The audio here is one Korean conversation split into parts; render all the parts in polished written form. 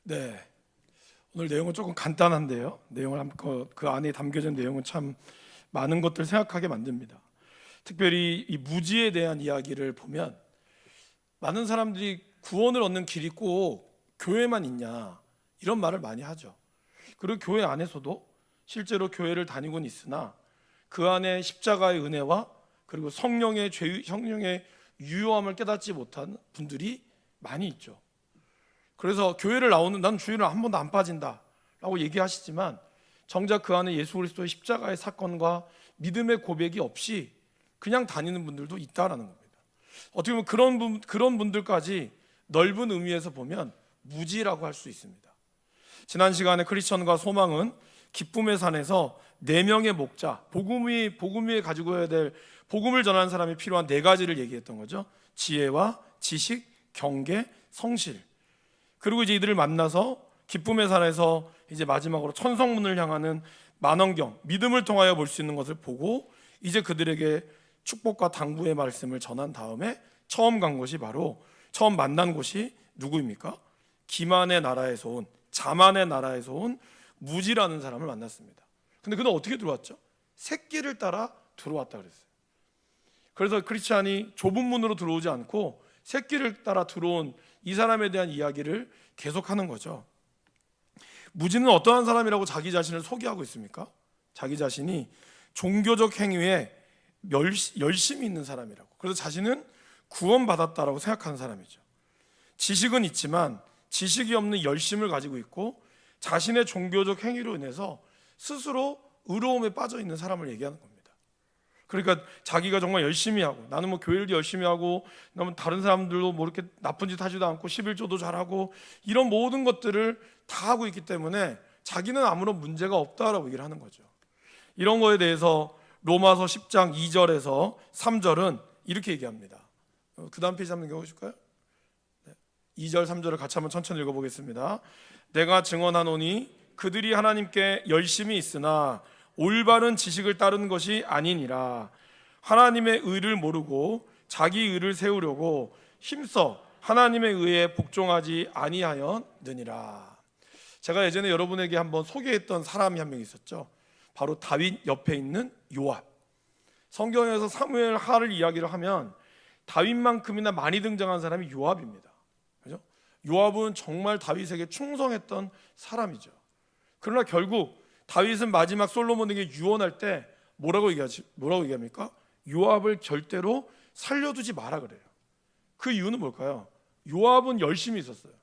네, 오늘 내용은 조금 간단한데요. 그 안에 담겨진 내용은 참 많은 것들 생각하게 만듭니다. 특별히 이 무지에 대한 이야기를 보면 많은 사람들이 구원을 얻는 길이 꼭 교회만 있냐 이런 말을 많이 하죠. 그리고 교회 안에서도 실제로 교회를 다니고는 있으나 그 안에 십자가의 은혜와 그리고 성령의 유효함을 깨닫지 못한 분들이 많이 있죠. 그래서 교회를 나오는 난 주일은 한 번도 안 빠진다 라고 얘기하시지만 정작 그 안에 예수 그리스도의 십자가의 사건과 믿음의 고백이 없이 그냥 다니는 분들도 있다라는 겁니다. 어떻게 보면 그런 분들까지 넓은 의미에서 보면 무지라고 할 수 있습니다. 지난 시간에 크리스천과 소망은 기쁨의 산에서 4명의 목자, 복음이 가지고 해야 될 복음을 전하는 사람이 필요한 4가지를 얘기했던 거죠. 지혜와 지식, 경계, 성실. 그리고 이제 이들을 만나서 기쁨의 산에서 이제 마지막으로 천성문을 향하는 만원경, 믿음을 통하여 볼 수 있는 것을 보고 이제 그들에게 축복과 당부의 말씀을 전한 다음에 처음 만난 곳이 누구입니까? 기만의 나라에서 온, 자만의 나라에서 온 무지라는 사람을 만났습니다. 근데 그는 어떻게 들어왔죠? 새끼를 따라 들어왔다 그랬어요. 그래서 크리스찬이 좁은 문으로 들어오지 않고 새끼를 따라 들어온 이 사람에 대한 이야기를 계속하는 거죠. 무지는 어떠한 사람이라고 자기 자신을 소개하고 있습니까? 자기 자신이 종교적 행위에 열심이 있는 사람이라고. 그래서 자신은 구원받았다라고 생각하는 사람이죠. 지식은 있지만 지식이 없는 열심을 가지고 있고 자신의 종교적 행위로 인해서 스스로 의로움에 빠져 있는 사람을 얘기하는 겁니다. 그러니까 자기가 정말 열심히 하고 나는 뭐 교회도 열심히 하고 나는 다른 사람들도 뭐 이렇게 나쁜 짓 하지도 않고 11조도 잘하고 이런 모든 것들을 다 하고 있기 때문에 자기는 아무런 문제가 없다라고 얘기를 하는 거죠. 이런 거에 대해서 로마서 10장 2절에서 3절은 이렇게 얘기합니다. 그 다음 페이지 한번 읽어보실까요? 2절 3절을 같이 한번 천천히 읽어보겠습니다. 내가 증언하노니 그들이 하나님께 열심히 있으나 올바른 지식을 따르는 것이 아니니라. 하나님의 의를 모르고 자기 의를 세우려고 힘써 하나님의 의에 복종하지 아니하였느니라. 제가 예전에 여러분에게 한번 소개했던 사람이 한 명 있었죠. 바로 다윗 옆에 있는 요압. 성경에서 사무엘 하를 이야기를 하면 다윗만큼이나 많이 등장한 사람이 요압입니다. 그죠? 요압은 정말 다윗에게 충성했던 사람이죠. 그러나 결국 다윗은 마지막 솔로몬에게 유언할 때 뭐라고 얘기합니까? 요압을 절대로 살려두지 마라 그래요. 그 이유는 뭘까요? 요압은 열심히 있었어요.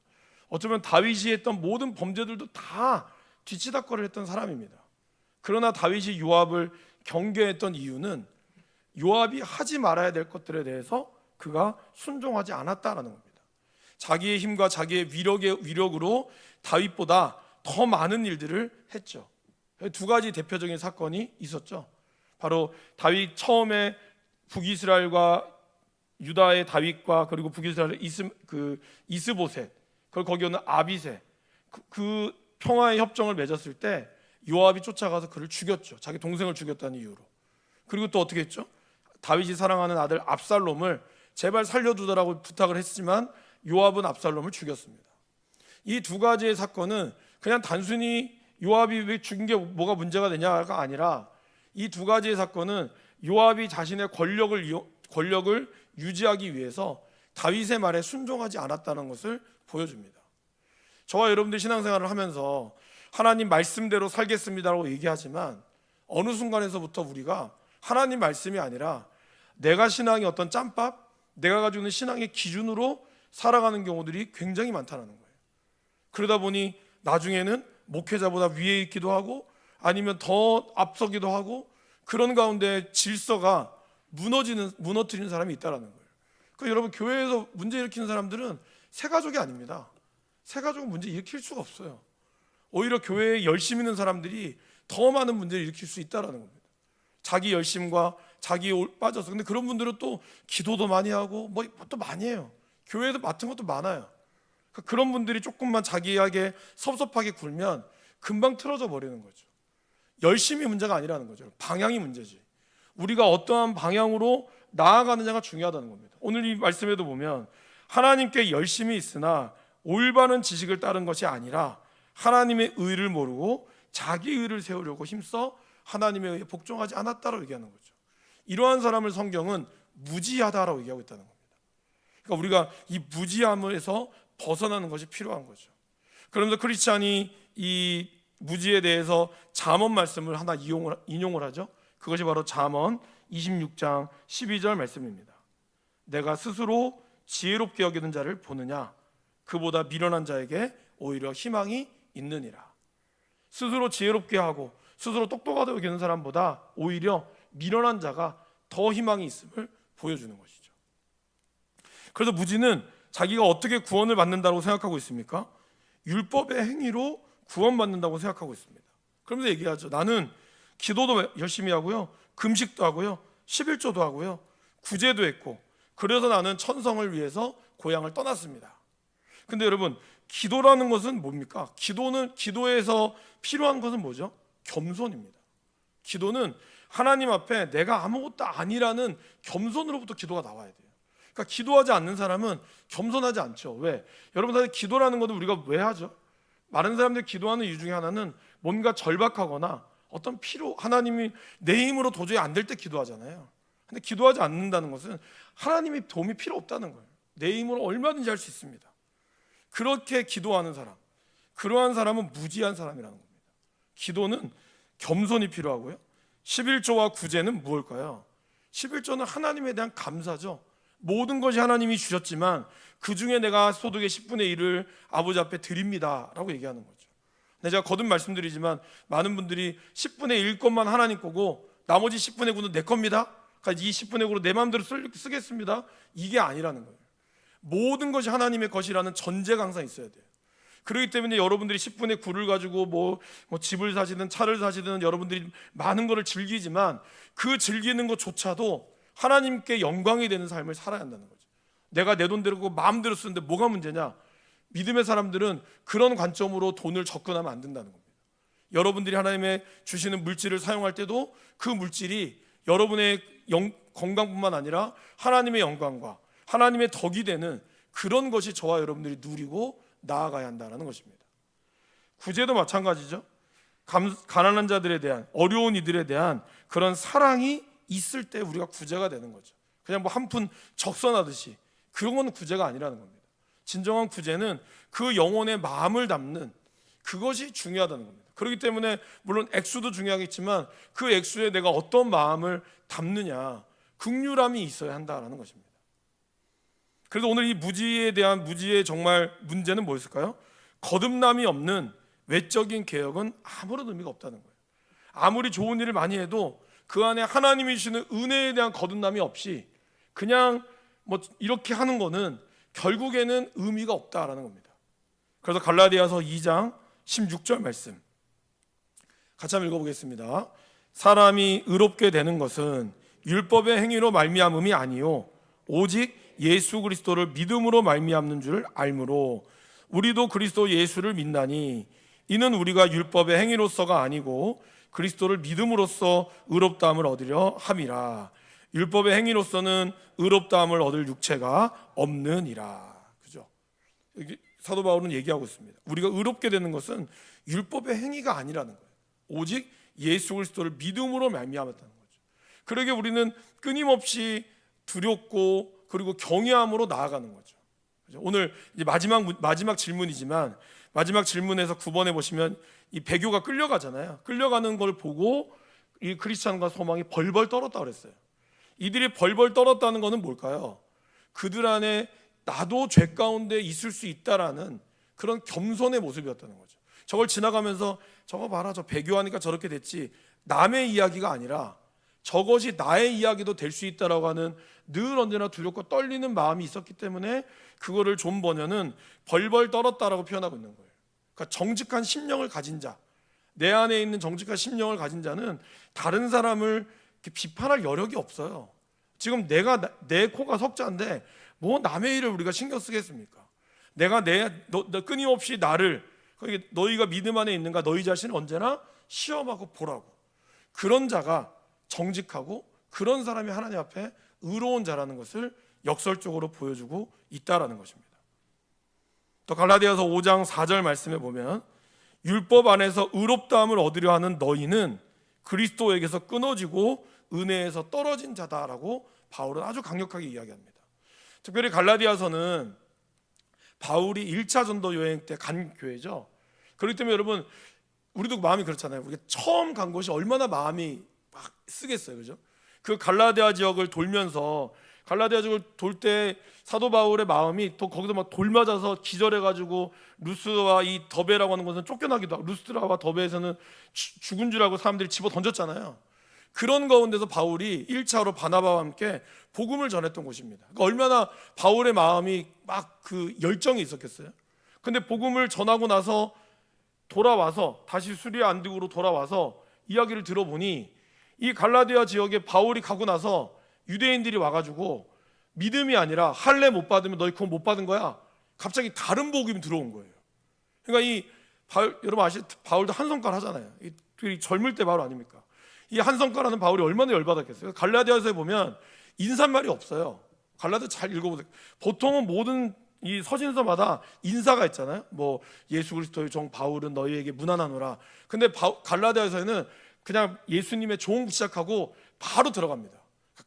어쩌면 다윗이 했던 모든 범죄들도 다 뒤치다꺼리를 했던 사람입니다. 그러나 다윗이 요압을 경계했던 이유는 요압이 하지 말아야 될 것들에 대해서 그가 순종하지 않았다라는 겁니다. 자기의 힘과 자기의 위력으로 다윗보다 더 많은 일들을 했죠. 2가지 대표적인 사건이 있었죠. 바로 다윗 처음에 북이스라엘과 유다의 다윗과 그리고 북이스라엘의 이스보셋, 그리고 거기 오는 아비새, 그 평화의 협정을 맺었을 때 요압이 쫓아가서 그를 죽였죠. 자기 동생을 죽였다는 이유로. 그리고 또 어떻게 했죠? 다윗이 사랑하는 아들 압살롬을 제발 살려두더라고 부탁을 했지만 요압은 압살롬을 죽였습니다. 이 2가지의 사건은 그냥 단순히 요압이 왜 죽인 게 뭐가 문제가 되냐가 아니라 이 2가지의 사건은 요압이 자신의 권력을 유지하기 위해서 다윗의 말에 순종하지 않았다는 것을 보여줍니다. 저와 여러분들 신앙생활을 하면서 하나님 말씀대로 살겠습니다라고 얘기하지만 어느 순간에서부터 우리가 하나님 말씀이 아니라 내가 신앙의 어떤 짬밥, 내가 가지고 있는 신앙의 기준으로 살아가는 경우들이 굉장히 많다는 거예요. 그러다 보니 나중에는 목회자보다 위에 있기도 하고 아니면 더 앞서기도 하고 그런 가운데 질서가 무너뜨리는 사람이 있다는 거예요. 그러니까 여러분 교회에서 문제 일으키는 사람들은 새 가족이 아닙니다. 새 가족은 문제 일으킬 수가 없어요. 오히려 교회에 열심히 있는 사람들이 더 많은 문제를 일으킬 수 있다는 겁니다. 자기 열심과 자기에 빠져서. 근데 그런 분들은 또 기도도 많이 하고 뭐 또 많이 해요. 교회에도 맡은 것도 많아요. 그런 분들이 조금만 자기에게 섭섭하게 굴면 금방 틀어져 버리는 거죠. 열심이 문제가 아니라는 거죠. 방향이 문제지. 우리가 어떠한 방향으로 나아가느냐가 중요하다는 겁니다. 오늘 이 말씀에도 보면 하나님께 열심히 있으나 올바른 지식을 따른 것이 아니라 하나님의 의를 모르고 자기 의를 세우려고 힘써 하나님의 의에 복종하지 않았다라고 얘기하는 거죠. 이러한 사람을 성경은 무지하다라고 얘기하고 있다는 겁니다. 그러니까 우리가 이 무지함에서 벗어나는 것이 필요한 거죠. 그러면서 크리스찬이 이 무지에 대해서 잠언 말씀을 하나 인용을 하죠. 그것이 바로 잠언 26장 12절 말씀입니다. 내가 스스로 지혜롭게 여기는 자를 보느냐, 그보다 미련한 자에게 오히려 희망이 있느니라. 스스로 지혜롭게 하고 스스로 똑똑하다고 여기는 사람보다 오히려 미련한 자가 더 희망이 있음을 보여주는 것이죠. 그래서 무지는 자기가 어떻게 구원을 받는다고 생각하고 있습니까? 율법의 행위로 구원받는다고 생각하고 있습니다. 그러면서 얘기하죠. 나는 기도도 열심히 하고요, 금식도 하고요, 11조도 하고요, 구제도 했고, 그래서 나는 천성을 위해서 고향을 떠났습니다. 근데 여러분, 기도라는 것은 뭡니까? 기도에서 필요한 것은 뭐죠? 겸손입니다. 기도는 하나님 앞에 내가 아무것도 아니라는 겸손으로부터 기도가 나와야 돼요. 그러니까 기도하지 않는 사람은 겸손하지 않죠. 왜? 여러분, 사실 기도라는 것은 우리가 왜 하죠? 많은 사람들이 기도하는 이유 중에 하나는 뭔가 절박하거나 어떤 필요, 하나님이 내 힘으로 도저히 안 될 때 기도하잖아요. 근데 기도하지 않는다는 것은 하나님의 도움이 필요 없다는 거예요. 내 힘으로 얼마든지 할 수 있습니다. 그렇게 기도하는 사람, 그러한 사람은 무지한 사람이라는 겁니다. 기도는 겸손이 필요하고요, 11조와 구제는 무엇일까요? 11조는 하나님에 대한 감사죠. 모든 것이 하나님이 주셨지만 그 중에 내가 소득의 10분의 1을 아버지 앞에 드립니다 라고 얘기하는 거죠. 근데 제가 거듭 말씀드리지만 많은 분들이 10분의 1 것만 하나님 거고 나머지 10분의 9는 내 겁니다, 그러니까 이 10분의 9로 내 마음대로 쓰겠습니다, 이게 아니라는 거예요. 모든 것이 하나님의 것이라는 전제가 항상 있어야 돼요. 그렇기 때문에 여러분들이 10분의 9를 가지고 뭐 집을 사시든 차를 사시든 여러분들이 많은 것을 즐기지만 그 즐기는 것조차도 하나님께 영광이 되는 삶을 살아야 한다는 거죠. 내가 내 돈대로 마음대로 쓰는데 뭐가 문제냐? 믿음의 사람들은 그런 관점으로 돈을 접근하면 안 된다는 겁니다. 여러분들이 하나님의 주시는 물질을 사용할 때도 그 물질이 여러분의 건강뿐만 아니라 하나님의 영광과 하나님의 덕이 되는 그런 것이 저와 여러분들이 누리고 나아가야 한다는 것입니다. 구제도 마찬가지죠. 가난한 자들에 대한, 어려운 이들에 대한 그런 사랑이 있을 때 우리가 구제가 되는 거죠. 그냥 뭐 한 푼 적선하듯이 그런 건 구제가 아니라는 겁니다. 진정한 구제는 그 영혼의 마음을 담는 그것이 중요하다는 겁니다. 그렇기 때문에 물론 액수도 중요하겠지만 그 액수에 내가 어떤 마음을 담느냐, 긍휼함이 있어야 한다는 것입니다. 그래서 오늘 이 무지에 대한 무지의 정말 문제는 뭐였을까요? 거듭남이 없는 외적인 개혁은 아무런 의미가 없다는 거예요. 아무리 좋은 일을 많이 해도 그 안에 하나님이 주시는 은혜에 대한 거듭남이 없이 그냥 뭐 이렇게 하는 거는 결국에는 의미가 없다라는 겁니다. 그래서 갈라디아서 2장 16절 말씀 같이 한번 읽어보겠습니다. 사람이 의롭게 되는 것은 율법의 행위로 말미암음이 아니요 오직 예수 그리스도를 믿음으로 말미암는 줄 알므로 우리도 그리스도 예수를 믿나니 이는 우리가 율법의 행위로서가 아니고 그리스도를 믿음으로써 의롭다함을 얻으려 함이라. 율법의 행위로서는 의롭다함을 얻을 육체가 없느니라. 그죠? 여기 사도 바울은 얘기하고 있습니다. 우리가 의롭게 되는 것은 율법의 행위가 아니라는 거예요. 오직 예수 그리스도를 믿음으로 말미암았다는 거죠. 그러게 우리는 끊임없이 두렵고 그리고 경외함으로 나아가는 거죠. 오늘 이제 마지막 질문이지만 마지막 질문에서 9번에 보시면 이 배교가 끌려가잖아요. 끌려가는 걸 보고 이 크리스찬과 소망이 벌벌 떨었다 그랬어요. 이들이 벌벌 떨었다는 것은 뭘까요? 그들 안에 나도 죄 가운데 있을 수 있다라는 그런 겸손의 모습이었다는 거죠. 저걸 지나가면서 저거 봐라, 저 배교하니까 저렇게 됐지, 남의 이야기가 아니라 저것이 나의 이야기도 될 수 있다라고 하는 늘 언제나 두렵고 떨리는 마음이 있었기 때문에 그거를 존 버녀는 벌벌 떨었다라고 표현하고 있는 거예요. 그러니까 정직한 심령을 가진 자, 내 안에 있는 정직한 심령을 가진 자는 다른 사람을 비판할 여력이 없어요. 지금 내 코가 석자인데 뭐 남의 일을 우리가 신경 쓰겠습니까? 내가 끊임없이 나를, 너희가 믿음 안에 있는가 너희 자신을 언제나 시험하고 보라고. 그런 자가 정직하고 그런 사람이 하나님 앞에 의로운 자라는 것을 역설적으로 보여주고 있다라는 것입니다. 또 갈라디아서 5장 4절 말씀에 보면 율법 안에서 의롭다함을 얻으려 하는 너희는 그리스도에게서 끊어지고 은혜에서 떨어진 자다라고 바울은 아주 강력하게 이야기합니다. 특별히 갈라디아서는 바울이 1차 전도 여행 때 간 교회죠. 그렇기 때문에 여러분, 우리도 마음이 그렇잖아요. 우리가 처음 간 곳이 얼마나 마음이 막 쓰겠어요, 그죠? 그 갈라디아 지역을 돌면서, 갈라디아 지역을 돌 때 사도 바울의 마음이 또 거기서 막 돌 맞아서 기절해가지고 루스와 이 더베라고 하는 곳은 쫓겨나기도 하고, 루스드라와 더베에서는 죽은 줄 알고 사람들이 집어 던졌잖아요. 그런 가운데서 바울이 1차로 바나바와 함께 복음을 전했던 곳입니다. 그러니까 얼마나 바울의 마음이 막 그 열정이 있었겠어요. 근데 복음을 전하고 나서 돌아와서 다시 수리아 안디고로 돌아와서 이야기를 들어보니, 이 갈라디아 지역에 바울이 가고 나서 유대인들이 와가지고 믿음이 아니라 할례 못 받으면 너희 그거 못 받은 거야, 갑자기 다른 복음이 들어온 거예요. 그러니까 이 바울, 여러분 바울도 한 성깔 하잖아요. 이 젊을 때 바울 아닙니까? 이 한 성깔 하는 바울이 얼마나 열받았겠어요. 갈라디아서에 보면 인사말이 없어요. 갈라디아 잘 읽어보세요. 보통은 모든 이 서신서마다 인사가 있잖아요. 뭐 예수 그리스도의 종 바울은 너희에게 문안하노라. 근데 갈라디아서에는 그냥 예수님의 종 시작하고 바로 들어갑니다.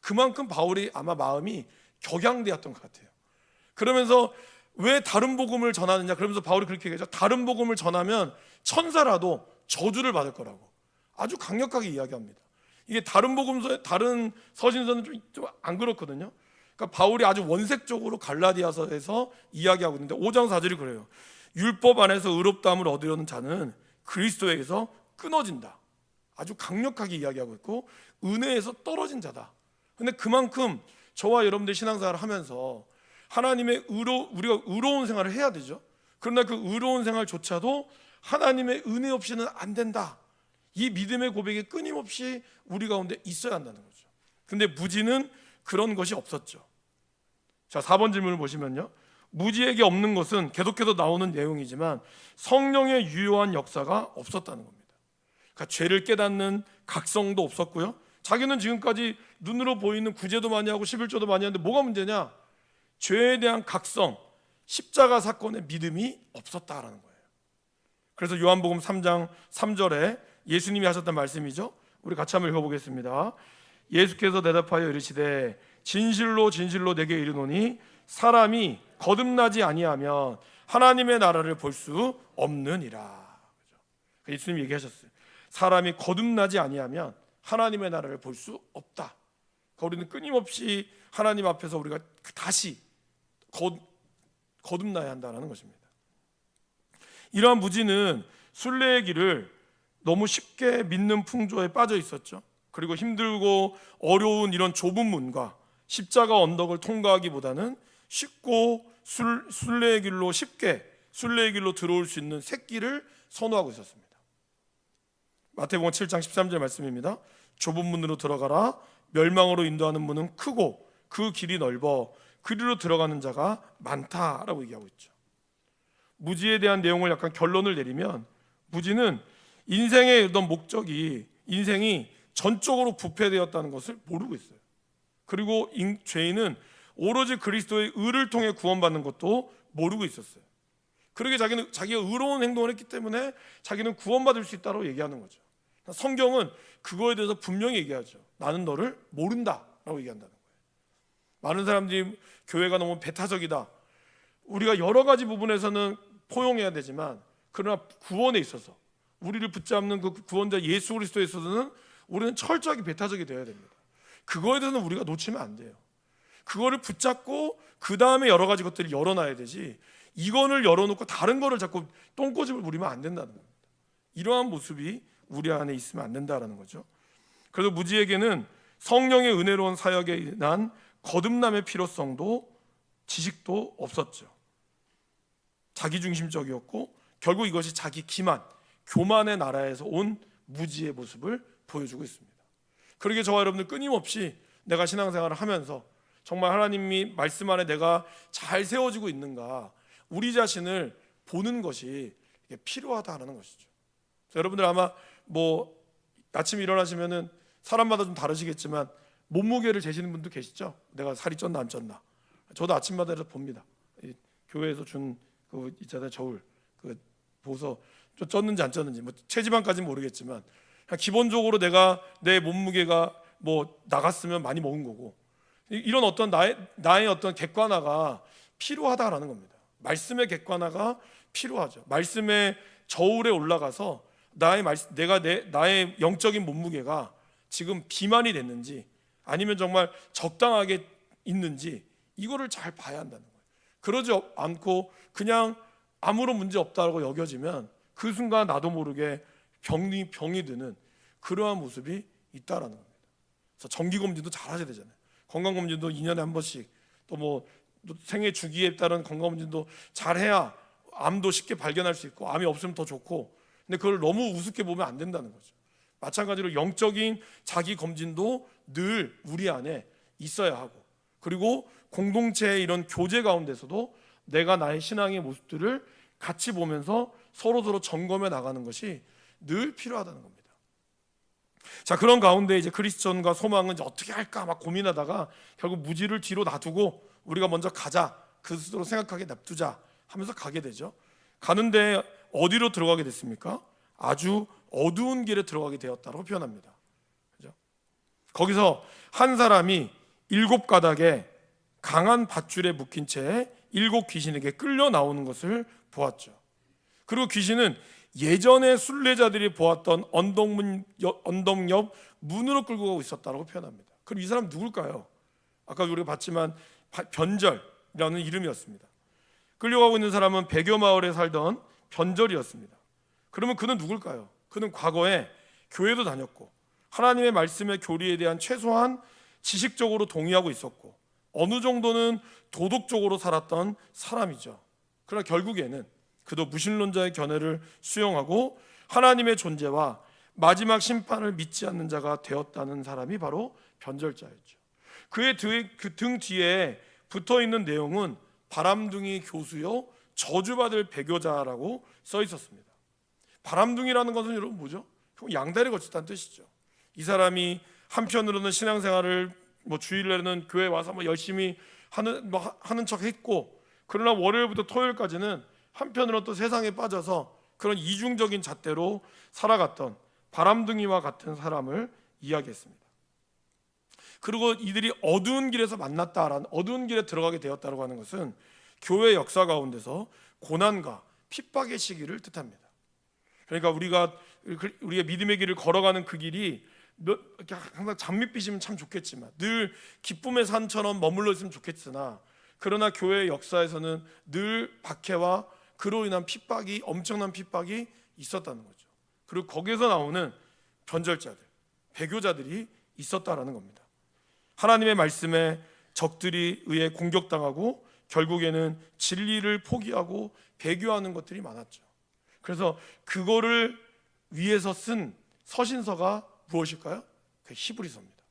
그만큼 바울이 아마 마음이 격양되었던 것 같아요. 그러면서 왜 다른 복음을 전하느냐, 그러면서 바울이 그렇게 얘기하죠. 다른 복음을 전하면 천사라도 저주를 받을 거라고 아주 강력하게 이야기합니다. 이게 다른 복음서, 다른 서신서는 좀 안 그렇거든요. 그러니까 바울이 아주 원색적으로 갈라디아서에서 이야기하고 있는데 5장 4절이 그래요. 율법 안에서 의롭다함을 얻으려는 자는 그리스도에게서 끊어진다. 아주 강력하게 이야기하고 있고, 은혜에서 떨어진 자다. 근데 그만큼 저와 여러분들 신앙생활을 하면서 하나님의 우리가 의로운 생활을 해야 되죠. 그러나 그 의로운 생활조차도 하나님의 은혜 없이는 안 된다. 이 믿음의 고백이 끊임없이 우리 가운데 있어야 한다는 거죠. 근데 무지는 그런 것이 없었죠. 자, 4번 질문을 보시면요, 무지에게 없는 것은 계속해서 나오는 내용이지만 성령의 유효한 역사가 없었다는 겁니다. 그러니까 죄를 깨닫는 각성도 없었고요, 자기는 지금까지 눈으로 보이는 구제도 많이 하고 11조도 많이 하는데 뭐가 문제냐? 죄에 대한 각성, 십자가 사건의 믿음이 없었다라는 거예요. 그래서 요한복음 3장 3절에 예수님이 하셨던 말씀이죠. 우리 같이 한번 읽어보겠습니다. 예수께서 대답하여 이르시되 진실로 진실로 내게 이르노니 사람이 거듭나지 아니하면 하나님의 나라를 볼 수 없느니라. 예수님이 얘기하셨어요. 사람이 거듭나지 아니하면 하나님의 나라를 볼 수 없다. 그러니까 우리는 끊임없이 하나님 앞에서 우리가 다시 거듭나야 한다는 것입니다. 이러한 무지는 순례의 길을 너무 쉽게 믿는 풍조에 빠져 있었죠. 그리고 힘들고 어려운 이런 좁은 문과 십자가 언덕을 통과하기보다는 쉽고 순례의 길로 쉽게 순례의 길로 들어올 수 있는 새길을 선호하고 있었습니다. 마태복음 7장 13절 말씀입니다. 좁은 문으로 들어가라. 멸망으로 인도하는 문은 크고 그 길이 넓어 그리로 들어가는 자가 많다라고 얘기하고 있죠. 무지에 대한 내용을 약간 결론을 내리면, 무지는 인생의 어떤 목적이, 인생이 전적으로 부패되었다는 것을 모르고 있어요. 그리고 죄인은 오로지 그리스도의 의를 통해 구원받는 것도 모르고 있었어요. 그러게 자기가 의로운 행동을 했기 때문에 자기는 구원받을 수 있다고 얘기하는 거죠. 성경은 그거에 대해서 분명히 얘기하죠. 나는 너를 모른다라고 얘기한다는 거예요. 많은 사람들이 교회가 너무 배타적이다, 우리가 여러 가지 부분에서는 포용해야 되지만, 그러나 구원에 있어서 우리를 붙잡는 그 구원자 예수 그리스도에 있어서는 우리는 철저하게 배타적이 되어야 됩니다. 그거에 대해서는 우리가 놓치면 안 돼요. 그거를 붙잡고 그 다음에 여러 가지 것들을 열어놔야 되지, 이거를 열어놓고 다른 거를 자꾸 똥꼬집을 부리면 안 된다는 겁니다. 이러한 모습이 우리 안에 있으면 안 된다는 거죠. 그래서 무지에게는 성령의 은혜로운 사역에 인한 거듭남의 필요성도 지식도 없었죠. 자기중심적이었고 결국 이것이 자기 기만, 교만의 나라에서 온 무지의 모습을 보여주고 있습니다. 그러게 저와 여러분들 끊임없이 내가 신앙생활을 하면서 정말 하나님이 말씀 안에 내가 잘 세워지고 있는가, 우리 자신을 보는 것이 필요하다는 것이죠. 여러분들 아마 뭐 아침에 일어나시면은 사람마다 좀 다르시겠지만 몸무게를 재시는 분도 계시죠. 내가 살이 쪘나 안 쪘나. 저도 아침마다 봅니다. 교회에서 준 그 있잖아요, 저울 그 보서 좀 쪘는지 안 쪘는지, 뭐 체지방까지는 모르겠지만 그냥 기본적으로 내가 내 몸무게가 뭐 나갔으면 많이 먹은 거고, 이런 어떤 나의 어떤 객관화가 필요하다라는 겁니다. 말씀의 객관화가 필요하죠. 말씀의 저울에 올라가서 나의 영적인 몸무게가 지금 비만이 됐는지 아니면 정말 적당하게 있는지 이거를 잘 봐야 한다는 거예요. 그러지 않고 그냥 아무런 문제 없다고 여겨지면 그 순간 나도 모르게 병이 드는 그러한 모습이 있다라는 겁니다. 그래서 정기 검진도 잘 하셔야 되잖아요. 건강 검진도 2년에 한 번씩, 또 뭐 생애 주기에 따른 건강 검진도 잘 해야 암도 쉽게 발견할 수 있고, 암이 없으면 더 좋고. 근데 그걸 너무 우습게 보면 안 된다는 거죠. 마찬가지로 영적인 자기 검진도 늘 우리 안에 있어야 하고, 그리고 공동체의 이런 교제 가운데서도 내가 나의 신앙의 모습들을 같이 보면서 서로 점검해 나가는 것이 늘 필요하다는 겁니다. 자, 그런 가운데 이제 크리스천과 소망은 이제 어떻게 할까 막 고민하다가 결국 무지를 뒤로 놔두고 우리가 먼저 가자, 그 스스로 생각하게 냅두자 하면서 가게 되죠. 가는데 어디로 들어가게 됐습니까? 아주 어두운 길에 들어가게 되었다고 표현합니다. 그죠? 거기서 한 사람이 7가닥에 강한 밧줄에 묶인 채 7 귀신에게 끌려 나오는 것을 보았죠. 그리고 귀신은 예전에 순례자들이 보았던 언덕 옆 문으로 끌고 가고 있었다고 표현합니다. 그럼 이 사람 누굴까요? 아까 우리가 봤지만 변절이라는 이름이었습니다. 끌려가고 있는 사람은 백여 마을에 살던 변절이었습니다. 그러면 그는 누굴까요? 그는 과거에 교회도 다녔고 하나님의 말씀의 교리에 대한 최소한 지식적으로 동의하고 있었고 어느 정도는 도덕적으로 살았던 사람이죠. 그러나 결국에는 그도 무신론자의 견해를 수용하고 하나님의 존재와 마지막 심판을 믿지 않는 자가 되었다는 사람이 바로 변절자였죠. 그의 등 뒤에 붙어있는 내용은 바람둥이 교수요 저주받을 배교자라고 써 있었습니다. 바람둥이라는 것은 여러분 뭐죠? 양다리 걸쳤다는 뜻이죠. 이 사람이 한편으로는 신앙생활을 주일에는 교회 와서 열심히 하는 척 했고, 그러나 월요일부터 토요일까지는 한편으로 또 세상에 빠져서 그런 이중적인 잣대로 살아갔던 바람둥이와 같은 사람을 이야기했습니다. 그리고 이들이 어두운 길에서 만났다라는, 어두운 길에 들어가게 되었다고 하는 것은 교회 역사 가운데서 고난과 핍박의 시기를 뜻합니다. 그러니까 우리가 믿음의 길을 걸어가는 그 길이 항상 장밋빛이면 참 좋겠지만, 늘 기쁨의 산처럼 머물러 있으면 좋겠으나, 그러나 교회의 역사에서는 늘 박해와 그로 인한 핍박이, 엄청난 핍박이 있었다는 거죠. 그리고 거기에서 나오는 변절자들, 배교자들이 있었다라는 겁니다. 하나님의 말씀에 적들이 의해 공격당하고 결국에는 진리를 포기하고 배교하는 것들이 많았죠. 그래서 그거를 위해서 쓴 서신서가 무엇일까요? 그 히브리서입니다.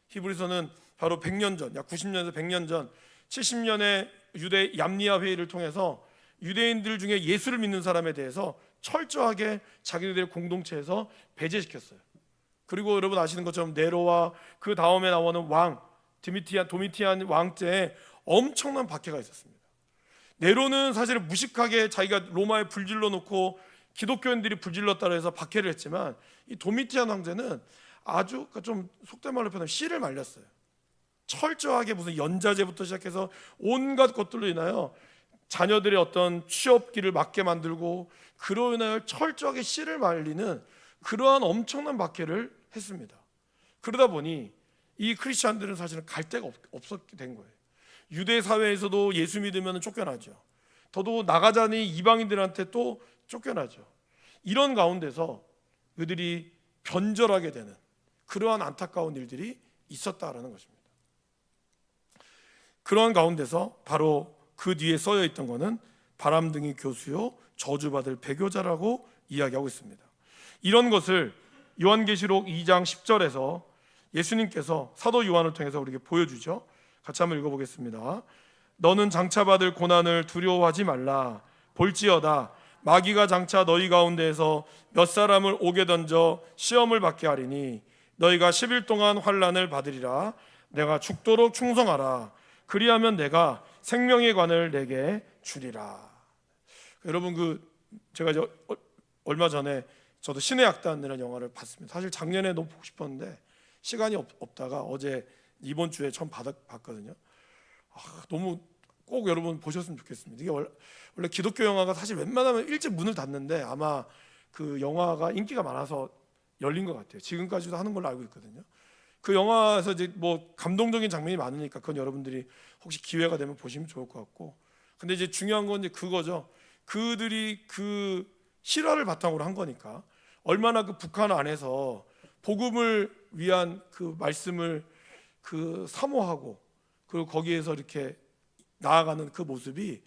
히브리서는 바로 100년 전, 약 90년에서 100년 전 70년의 유대 얌리아 회의를 통해서 유대인들 중에 예수를 믿는 사람에 대해서 철저하게 자기들의 공동체에서 배제시켰어요. 그리고 여러분 아시는 것처럼 네로와 그 다음에 나오는 왕 도미티안 왕 때에 엄청난 박해가 있었습니다. 네로는 사실 무식하게 자기가 로마에 불질러 놓고 기독교인들이 불질렀다고 해서 박해를 했지만, 이 도미티안 황제는 아주 좀 속된 말로 표현하면 씨를 말렸어요. 철저하게 무슨 연자제부터 시작해서 온갖 것들로 인하여 자녀들의 어떤 취업길을 막게 만들고, 그로 인하여 철저하게 씨를 말리는 그러한 엄청난 박해를 했습니다. 그러다 보니 이 크리스찬들은 사실은 갈 데가 없었게 된 거예요. 유대 사회에서도 예수 믿으면 쫓겨나죠. 더더욱 나가자니 이방인들한테 또 쫓겨나죠. 이런 가운데서 그들이 변절하게 되는 그러한 안타까운 일들이 있었다라는 것입니다. 그러한 가운데서 바로 그 뒤에 써여 있던 것은 바람둥이 교수요 저주받을 배교자라고 이야기하고 있습니다. 이런 것을 요한계시록 2장 10절에서 예수님께서 사도 요한을 통해서 우리에게 보여주죠. 같이 한번 읽어보겠습니다. 너는 장차 받을 고난을 두려워하지 말라. 볼지어다 마귀가 장차 너희 가운데에서 몇 사람을 옥에 던져 시험을 받게 하리니 너희가 10일 동안 환난을 받으리라. 내가 죽도록 충성하라. 그리하면 내가 생명의 관을 내게 주리라. 여러분 제가 얼마 전에 저도 신의 악단이라는 영화를 봤습니다. 사실 작년에 너무 보고 싶었는데 시간이 없다가 어제 이번 주에 처음 봤거든요. 너무 꼭 여러분 보셨으면 좋겠습니다. 이게 원래 기독교 영화가 사실 웬만하면 일찍 문을 닫는데 아마 그 영화가 인기가 많아서 열린 것 같아요. 지금까지도 하는 걸로 알고 있거든요. 그 영화에서 이제 뭐 감동적인 장면이 많으니까 그건 여러분들이 혹시 기회가 되면 보시면 좋을 것 같고, 근데 이제 중요한 건 이제 그거죠. 그들이 그 실화를 바탕으로 한 거니까 얼마나 그 북한 안에서 복음을 위한 그 말씀을 사모하고 그리고 거기에서 이렇게 나아가는 그 모습이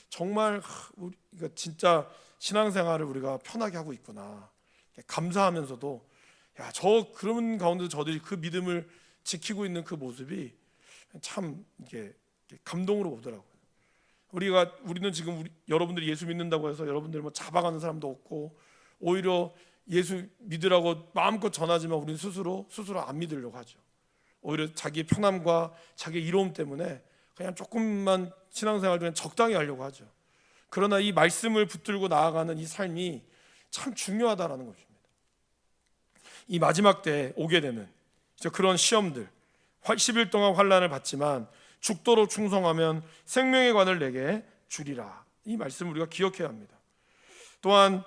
정말 우리가 진짜 신앙생활을 우리가 편하게 하고 있구나, 감사하면서도 그런 가운데 저들이 그 믿음을 지키고 있는 그 모습이 참 이게 감동으로 오더라고요. 우리는 지금 여러분들이 예수 믿는다고 해서 여러분들 뭐 잡아가는 사람도 없고, 오히려 예수 믿으라고 마음껏 전하지만 우리는 스스로 안 믿으려고 하죠. 오히려 자기의 편함과 자기의 이로움 때문에 그냥 조금만 신앙생활 중에 적당히 하려고 하죠. 그러나 이 말씀을 붙들고 나아가는 이 삶이 참 중요하다라는 것입니다. 이 마지막 때에 오게 되는 그런 시험들, 10일 동안 환난을 받지만 죽도록 충성하면 생명의 관을 내게 주리라. 이 말씀을 우리가 기억해야 합니다. 또한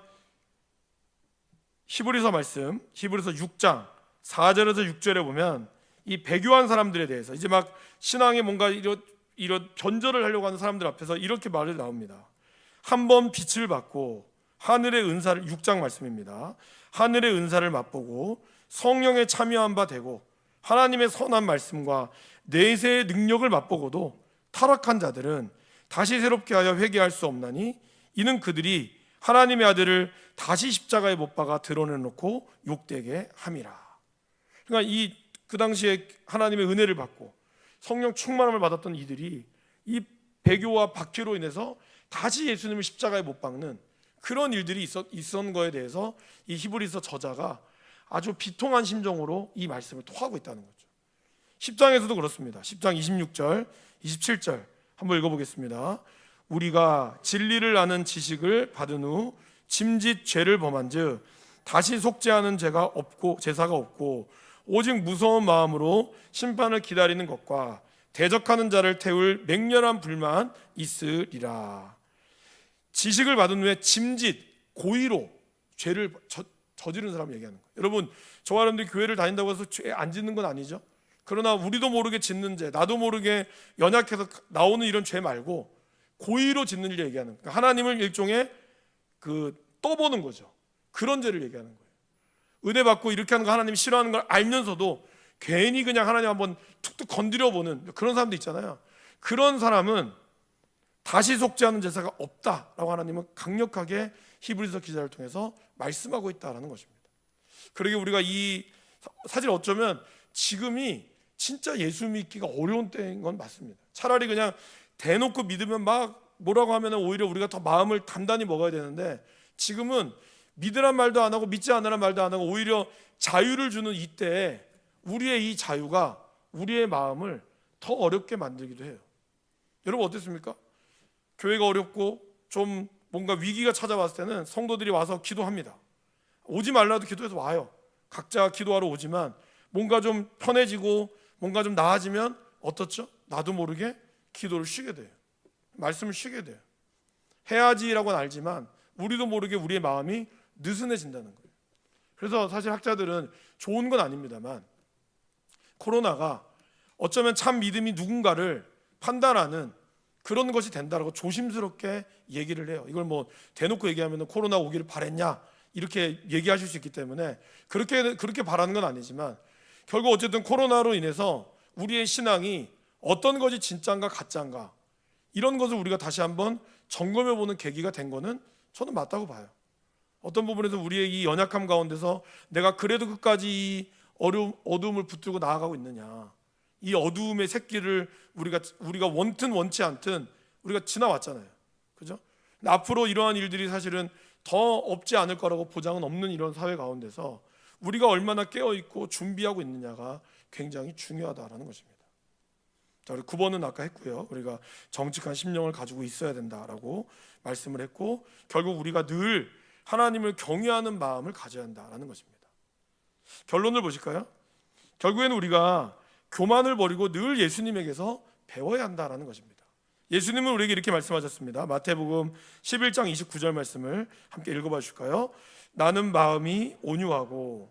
히브리서 말씀, 히브리서 6장 4절에서 6절에 보면 이 배교한 사람들에 대해서 이제 막 신앙에 뭔가 이런 변절을 하려고 하는 사람들 앞에서 이렇게 말이 나옵니다. 한번 빛을 받고 하늘의 은사를, 6장 말씀입니다. 하늘의 은사를 맛보고 성령에 참여한 바 되고 하나님의 선한 말씀과 내세의 능력을 맛보고도 타락한 자들은 다시 새롭게 하여 회개할 수 없나니 이는 그들이 하나님의 아들을 다시 십자가에 못 박아 드러내놓고 욕되게 함이라. 그러니까 그 당시에 하나님의 은혜를 받고 성령 충만함을 받았던 이들이 이 배교와 박해로 인해서 다시 예수님을 십자가에 못 박는 그런 일들이 있었던 거에 대해서 이 히브리서 저자가 아주 비통한 심정으로 이 말씀을 토하고 있다는 거죠. 10장에서도 그렇습니다. 10장 26절, 27절 한번 읽어보겠습니다. 우리가 진리를 아는 지식을 받은 후 짐짓 죄를 범한즉 다시 속죄하는 제사가 없고 오직 무서운 마음으로 심판을 기다리는 것과 대적하는 자를 태울 맹렬한 불만 있으리라. 지식을 받은 후에 짐짓, 고의로 죄를 저지른 사람을 얘기하는 거예요. 여러분, 저와 여러분들이 교회를 다닌다고 해서 죄 안 짓는 건 아니죠. 그러나 우리도 모르게 짓는 죄, 나도 모르게 연약해서 나오는 이런 죄 말고 고의로 짓는 일을 얘기하는 거예요. 하나님을 일종의 떠보는 거죠. 그런 죄를 얘기하는 거예요. 은혜 받고 이렇게 하는 거 하나님이 싫어하는 걸 알면서도 괜히 그냥 하나님 한번 툭툭 건드려 보는 그런 사람도 있잖아요. 그런 사람은 다시 속죄하는 제사가 없다라고 하나님은 강력하게 히브리서 기자를 통해서 말씀하고 있다라는 것입니다. 그러게 우리가 사실 어쩌면 지금이 진짜 예수 믿기가 어려운 때인 건 맞습니다. 차라리 그냥 대놓고 믿으면 막 뭐라고 하면 오히려 우리가 더 마음을 단단히 먹어야 되는데, 지금은 믿으란 말도 안 하고 믿지 않으란 말도 안 하고 오히려 자유를 주는 이때에 우리의 이 자유가 우리의 마음을 더 어렵게 만들기도 해요. 여러분 어떻습니까? 교회가 어렵고 좀 뭔가 위기가 찾아왔을 때는 성도들이 와서 기도합니다. 오지 말라도 기도해서 와요. 각자 기도하러 오지만 뭔가 좀 편해지고 뭔가 좀 나아지면 어떻죠? 나도 모르게 기도를 쉬게 돼요. 말씀을 쉬게 돼요. 해야지라고는 알지만 우리도 모르게 우리의 마음이 느슨해진다는 거예요. 그래서 사실 학자들은 좋은 건 아닙니다만 코로나가 어쩌면 참 믿음이 누군가를 판단하는 그런 것이 된다라고 조심스럽게 얘기를 해요. 이걸 뭐 대놓고 얘기하면 코로나 오기를 바랬냐 이렇게 얘기하실 수 있기 때문에 그렇게 바라는 건 아니지만, 결국 어쨌든 코로나로 인해서 우리의 신앙이 어떤 것이 진짜인가 가짜인가 이런 것을 우리가 다시 한번 점검해보는 계기가 된 거는 저는 맞다고 봐요. 어떤 부분에서 우리의 이 연약함 가운데서 내가 그래도 끝까지 이 어두움을 붙들고 나아가고 있느냐, 이 어두움의 새끼를 우리가 원튼 원치 않든 우리가 지나왔잖아요. 그죠? 근데 앞으로 이러한 일들이 사실은 더 없지 않을 거라고 보장은 없는 이런 사회 가운데서 우리가 얼마나 깨어있고 준비하고 있느냐가 굉장히 중요하다라는 것입니다. 자, 우리 9번은 아까 했고요. 우리가 정직한 심령을 가지고 있어야 된다라고 말씀을 했고, 결국 우리가 늘 하나님을 경외하는 마음을 가져야 한다라는 것입니다. 결론을 보실까요? 결국에는 우리가 교만을 버리고 늘 예수님에게서 배워야 한다라는 것입니다. 예수님은 우리에게 이렇게 말씀하셨습니다. 마태복음 11장 29절 말씀을 함께 읽어봐 주실까요? 나는 마음이 온유하고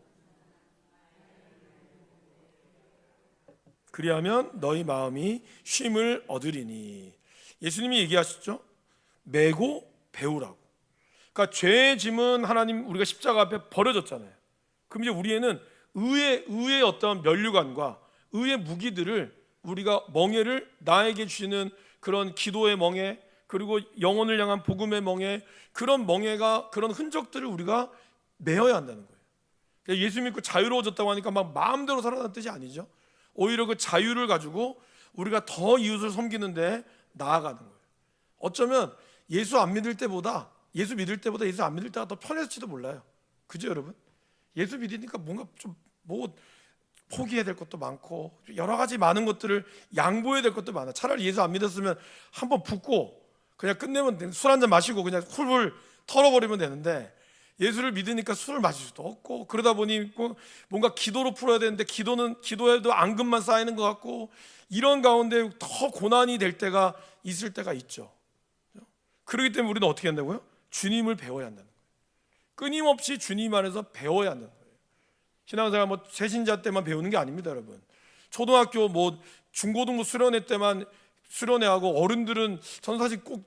그리하면 너희 마음이 쉼을 얻으리니. 예수님이 얘기하셨죠. 메고 배우라고. 그러니까 죄의 짐은 하나님 우리가 십자가 앞에 버려졌잖아요. 그럼 이제 우리에는 의의 어떤 면류관과 의의 무기들을 우리가 멍에를 나에게 주시는 그런 기도의 멍에, 그리고 영혼을 향한 복음의 멍에, 그런 멍에가 그런 흔적들을 우리가 메어야 한다는 거예요. 그러니까 예수 믿고 자유로워졌다고 하니까 막 마음대로 살아가는 뜻이 아니죠. 오히려 그 자유를 가지고 우리가 더 이웃을 섬기는데 나아가는 거예요. 어쩌면 예수 안 믿을 때보다 예수 안 믿을 때가 더 편했을지도 몰라요. 그죠 여러분? 예수 믿으니까 뭔가 좀 뭐 포기해야 될 것도 많고 여러 가지 많은 것들을 양보해야 될 것도 많아. 차라리 예수 안 믿었으면 한번 붓고 그냥 끝내면 술 한잔 마시고 그냥 훌훌 털어버리면 되는데, 예수를 믿으니까 술을 마실 수도 없고, 그러다 보니 뭔가 기도로 풀어야 되는데 기도해도 앙금만 쌓이는 것 같고, 이런 가운데 더 고난이 될 때가 있을 때가 있죠. 그렇기 때문에 우리는 어떻게 한다고요? 주님을 배워야 한다는 거예요. 끊임없이 주님 안에서 배워야 한다는 거예요. 신앙생활 뭐 새신자 때만 배우는 게 아닙니다, 여러분. 초등학교 뭐 중고등부 수련회 때만 수련회하고, 어른들은 저는 사실 꼭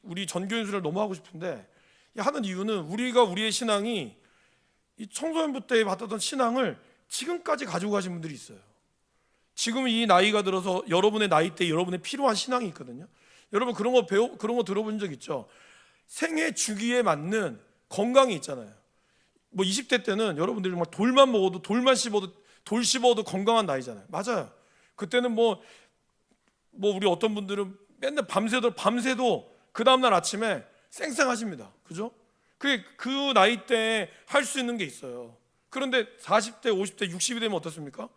우리 전교연수를 너무 하고 싶은데, 하는 이유는 우리의 신앙이 이 청소년부 때 받았던 신앙을 지금까지 가지고 가신 분들이 있어요. 지금 이 나이가 들어서 여러분의 나이 때 여러분의 필요한 신앙이 있거든요. 여러분 그런 거 들어본 적 있죠? 생애 주기에 맞는 건강이 있잖아요. 뭐 20대 때는 여러분들이 정말 돌만 먹어도 돌만 씹어도 돌 씹어도 건강한 나이잖아요. 맞아요. 그때는 뭐 우리 어떤 분들은 맨날 밤새도 그 다음날 아침에 쌩쌩하십니다. 그죠? 그 나이 때에 할 수 있는 게 있어요. 그런데 40대, 50대, 60이 되면 어떻습니까?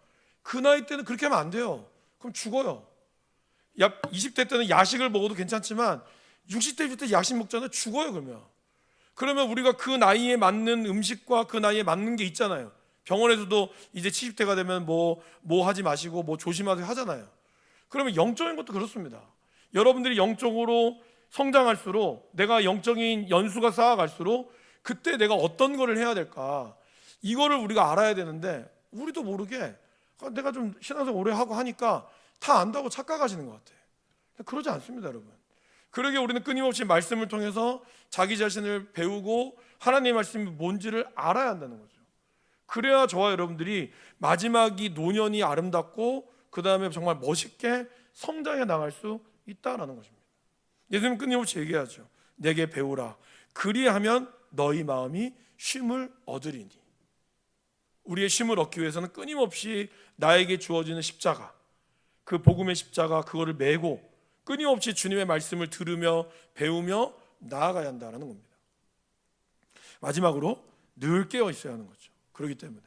그 나이 때는 그렇게 하면 안 돼요. 그럼 죽어요. 20대 때는 야식을 먹어도 괜찮지만 60대, 60대 야식 먹잖아요. 죽어요. 그러면 우리가 그 나이에 맞는 음식과 그 나이에 맞는 게 있잖아요. 병원에서도 이제 70대가 되면 뭐 하지 마시고 뭐 조심하세요 하잖아요. 그러면 영적인 것도 그렇습니다. 여러분들이 영적으로 성장할수록, 내가 영적인 연수가 쌓아갈수록 그때 내가 어떤 거를 해야 될까, 이거를 우리가 알아야 되는데, 우리도 모르게 내가 좀 신앙생활 오래 하고 하니까 다 안다고 착각하시는 것 같아요. 그러지 않습니다, 여러분. 그러게 우리는 끊임없이 말씀을 통해서 자기 자신을 배우고 하나님의 말씀이 뭔지를 알아야 한다는 거죠. 그래야 저와 여러분들이 마지막이 노년이 아름답고 그 다음에 정말 멋있게 성장해 나갈 수 있다는 것입니다. 예수님 끊임없이 얘기하죠. 내게 배우라. 그리하면 너희 마음이 쉼을 얻으리니. 우리의 쉼을 얻기 위해서는 끊임없이 나에게 주어지는 십자가, 그 복음의 십자가, 그거를 메고 끊임없이 주님의 말씀을 들으며 배우며 나아가야 한다는 겁니다. 마지막으로 늘 깨어 있어야 하는 거죠. 그렇기 때문에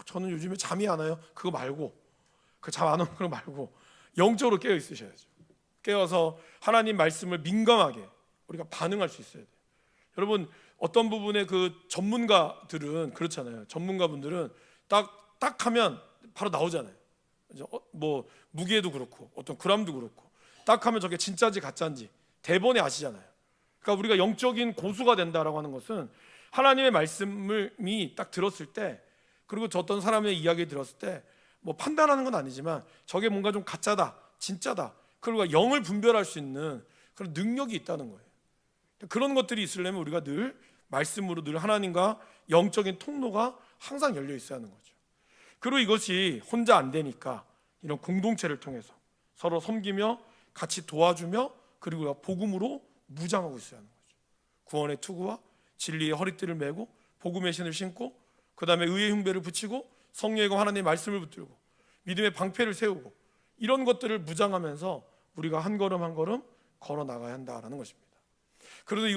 저는 요즘에 잠이 안 와요. 그거 말고, 그 잠 안 오는 거 말고 영적으로 깨어 있으셔야죠. 깨어서 하나님 말씀을 민감하게 우리가 반응할 수 있어야 돼요. 여러분 어떤 부분에 그 전문가들은 그렇잖아요. 전문가분들은 딱 하면 바로 나오잖아요. 뭐 무게도 그렇고 어떤 그람도 그렇고 딱 하면 저게 진짜인지 가짜인지 대번에 아시잖아요. 그러니까 우리가 영적인 고수가 된다라고 하는 것은 하나님의 말씀이 딱 들었을 때, 그리고 저 어떤 사람의 이야기 들었을 때 뭐 판단하는 건 아니지만 저게 뭔가 좀 가짜다, 진짜다, 그리고 영을 분별할 수 있는 그런 능력이 있다는 거예요. 그런 것들이 있으려면 우리가 늘 말씀으로 늘 하나님과 영적인 통로가 항상 열려 있어야 하는 거죠. 그리고 이것이 혼자 안 되니까 이런 공동체를 통해서 서로 섬기며 같이 도와주며, 그리고 우리가 복음으로 무장하고 있어야 하는 거죠. 구원의 투구와 진리의 허리띠를 메고 복음의 신을 신고, 그 다음에 의의 흉배를 붙이고 성령의 하나님의 말씀을 붙들고 믿음의 방패를 세우고, 이런 것들을 무장하면서 우리가 한 걸음 한 걸음 걸어 나가야 한다라는 것입니다. 그래도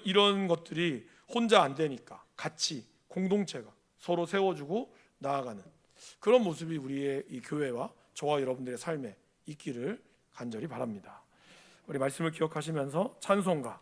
이런 것들이 혼자 안 되니까 같이 공동체가 서로 세워주고 나아가는 그런 모습이 우리의 이 교회와 저와 여러분들의 삶에 있기를 간절히 바랍니다. 우리 말씀을 기억하시면서 찬송가